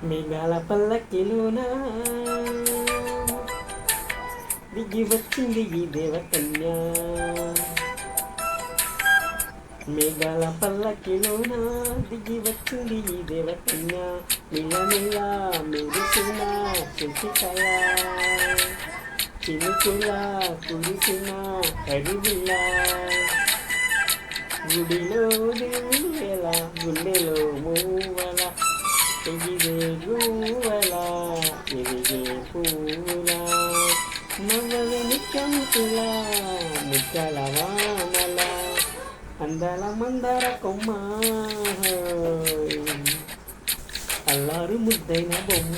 మేఘాల పల్లకిలోన దిగి వచ్చింది ఈ దేవకన్య. మేఘాల పల్లకిలోన దిగి వచ్చింది ఈ దేవకన్య. మిల్లమిల్ల మెరిసిన శశికళ, చినుకుల కురిసిన హరివిల్ల. గుడిలో దేవుల గుండెలో మూవల, ఎగిరే గువ్వల ఎదిగే పువ్వుల, నవ్వని కంతుల ముక్కల వానల, అందల మందర కొమ్మ, అల్లారు ముద్దైన బొమ్మ.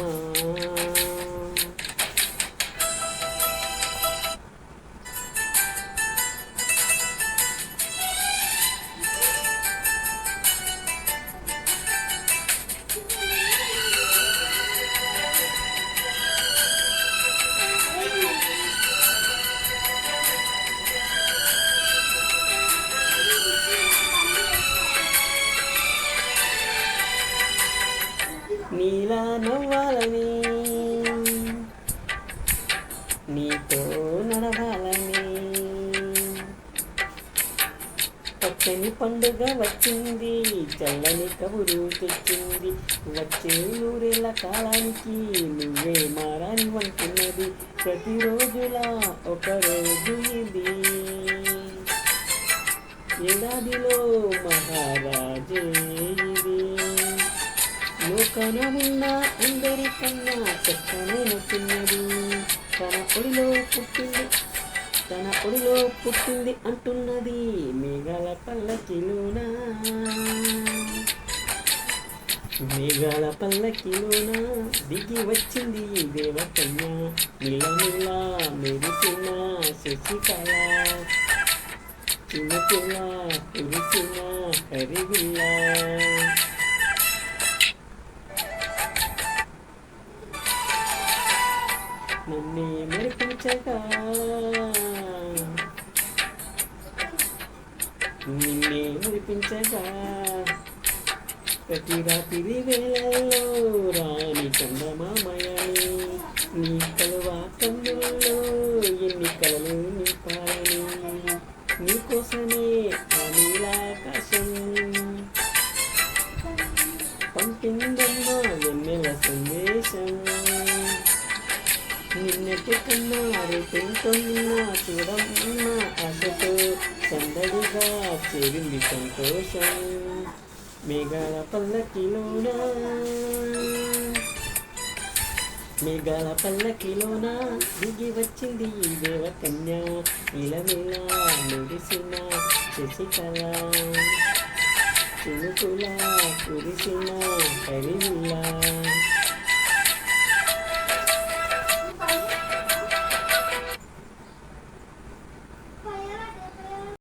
నీలా నవ్వాలని, నీతో నడవాలని, పచ్చని పండుగ వచ్చింది, చల్లని కబురు తెచ్చింది. వచ్చే నూరేళ్ల కాలానికి నువ్వే మారాని వంటున్నది. ప్రతిరోజులా ఒకరోజు ఇది, ఏడాదిలో మహారాజే ఇది. లోకన ఉన్న అందరికన్నా చక్కనైన చిన్నది, తన ఒడిలో పుట్టింది అంటున్నది. మేఘాల పల్లకిలోన, మేఘాల పల్లకిలోన దిగి వచ్చింది ఈ దేవకన్య. మిల్లమిల్ల మెరిసిన శశికళ, చినుకుల కురిసిన హరివిల్ల. నన్నే మెరిపించగా, నిన్నే మురిపించగా, ప్రతి రాత్రి వేళల్లో రాణి చంద్రమామయని, నీ కలువ కన్నుల్లో ఎన్ని కలలు నింపాలని. నీకోసమే ఆ నీలాకాశం పంపిందమ్మా వెన్నెల సందేశం. నిన్నటి కన్నా రేపెంతోన్నా చూడమన్నా ఆశతో సందడిగా చేరింది సంతోషం. మేఘాల పల్లకిలోన, మేఘాల పల్లకిలోన దిగి వచ్చింది ఈ దేవకన్య. ఇలమిల మెరిసిన శశికళ, చినుకుల కురిసిన హరివిల్ల.